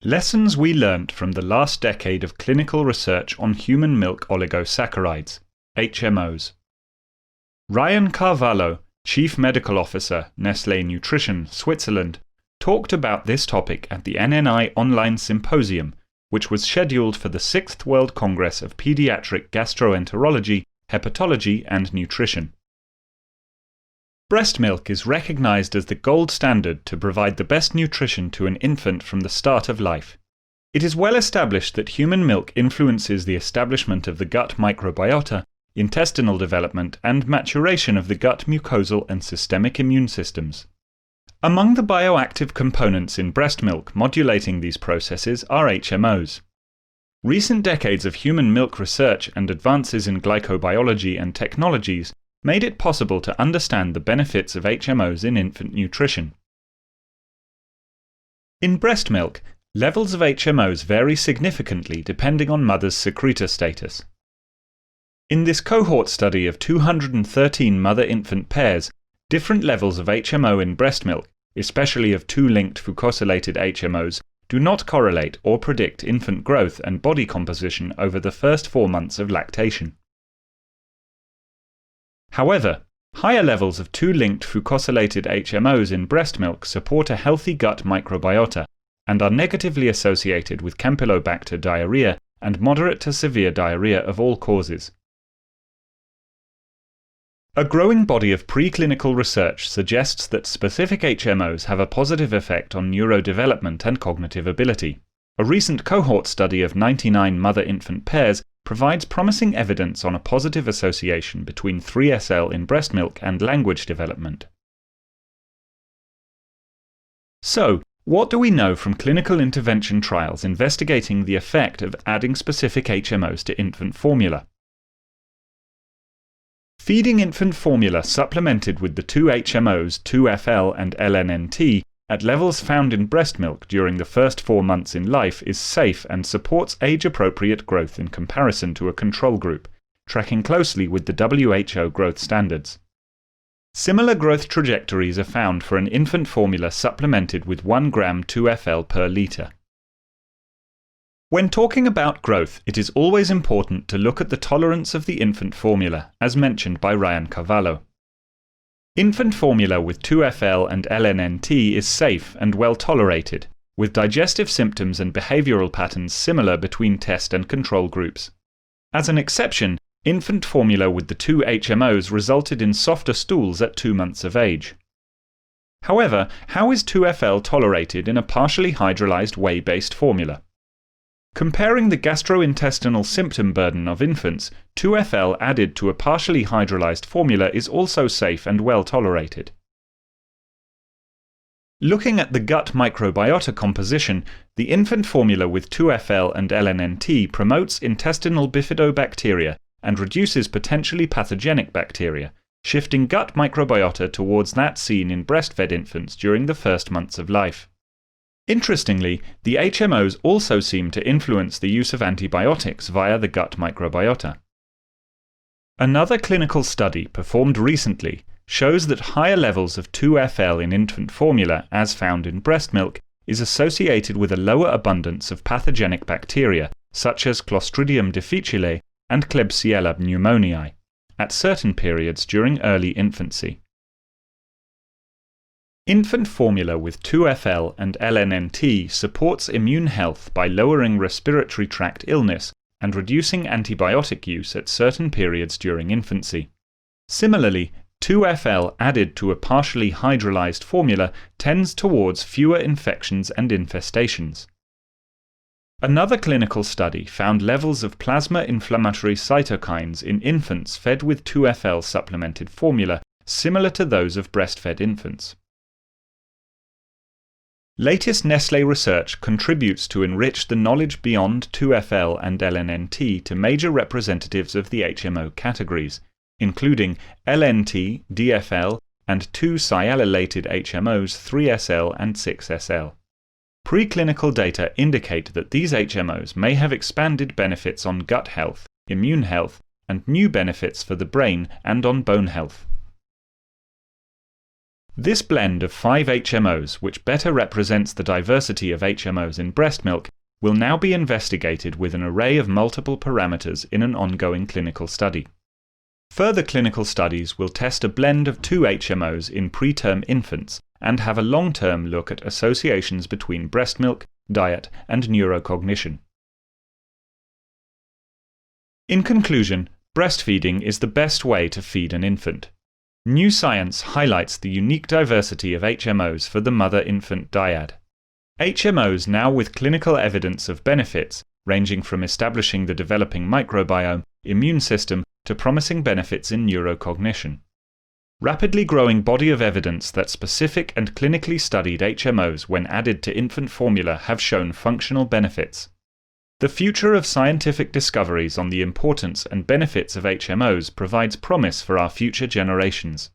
Lessons we learnt from the last decade of clinical research on human milk oligosaccharides, HMOs. Ryan Carvalho, Chief Medical Officer, Nestlé Nutrition, Switzerland, talked about this topic at the NNI Online Symposium, which was scheduled for the 6th World Congress of Pediatric Gastroenterology, Hepatology and Nutrition. Breast milk is recognized as the gold standard to provide the best nutrition to an infant from the start of life. It is well established that human milk influences the establishment of the gut microbiota, intestinal development, and maturation of the gut mucosal and systemic immune systems. Among the bioactive components in breast milk modulating these processes are HMOs. Recent decades of human milk research and advances in glycobiology and technologies made it possible to understand the benefits of HMOs in infant nutrition. In breast milk, levels of HMOs vary significantly depending on mother's secretor status. In this cohort study of 213 mother-infant pairs, different levels of HMO in breast milk, especially of two-linked fucosylated HMOs, do not correlate or predict infant growth and body composition over the first 4 months of lactation. However, higher levels of two-linked fucosylated HMOs in breast milk support a healthy gut microbiota and are negatively associated with Campylobacter diarrhea and moderate to severe diarrhea of all causes. A growing body of preclinical research suggests that specific HMOs have a positive effect on neurodevelopment and cognitive ability. A recent cohort study of 99 mother-infant pairs provides promising evidence on a positive association between 3SL in breast milk and language development. So, what do we know from clinical intervention trials investigating the effect of adding specific HMOs to infant formula? Feeding infant formula supplemented with the two HMOs 2FL and LNnT at levels found in breast milk during the first 4 months in life is safe and supports age-appropriate growth in comparison to a control group, tracking closely with the WHO growth standards. Similar growth trajectories are found for an infant formula supplemented with 1 gram 2FL per litre. When talking about growth, it is always important to look at the tolerance of the infant formula, as mentioned by Ryan Carvalho. Infant formula with 2FL and LNnT is safe and well tolerated, with digestive symptoms and behavioral patterns similar between test and control groups. As an exception, infant formula with the two HMOs resulted in softer stools at 2 months of age. However, how is 2FL tolerated in a partially hydrolyzed whey-based formula? Comparing the gastrointestinal symptom burden of infants, 2FL added to a partially hydrolyzed formula is also safe and well tolerated. Looking at the gut microbiota composition, the infant formula with 2FL and LNnT promotes intestinal bifidobacteria and reduces potentially pathogenic bacteria, shifting gut microbiota towards that seen in breastfed infants during the first months of life. Interestingly, the HMOs also seem to influence the use of antibiotics via the gut microbiota. Another clinical study performed recently shows that higher levels of 2FL in infant formula, as found in breast milk, is associated with a lower abundance of pathogenic bacteria, such as Clostridium difficile and Klebsiella pneumoniae, at certain periods during early infancy. Infant formula with 2FL and LNnT supports immune health by lowering respiratory tract illness and reducing antibiotic use at certain periods during infancy. Similarly, 2FL added to a partially hydrolyzed formula tends towards fewer infections and infestations. Another clinical study found levels of plasma inflammatory cytokines in infants fed with 2FL supplemented formula similar to those of breastfed infants. Latest Nestlé research contributes to enrich the knowledge beyond 2FL and LNnT to major representatives of the HMO categories, including LNT, DFL, and 2 sialylated HMOs 3SL and 6SL. Preclinical data indicate that these HMOs may have expanded benefits on gut health, immune health, and new benefits for the brain and on bone health. This blend of 5 HMOs, which better represents the diversity of HMOs in breast milk, will now be investigated with an array of multiple parameters in an ongoing clinical study. Further clinical studies will test a blend of 2 HMOs in preterm infants and have a long-term look at associations between breast milk, diet, and neurocognition. In conclusion, breastfeeding is the best way to feed an infant. New science highlights the unique diversity of HMOs for the mother-infant dyad. HMOs now with clinical evidence of benefits, ranging from establishing the developing microbiome, immune system, to promising benefits in neurocognition. Rapidly growing body of evidence that specific and clinically studied HMOs when added to infant formula have shown functional benefits. The future of scientific discoveries on the importance and benefits of HMOs provides promise for our future generations.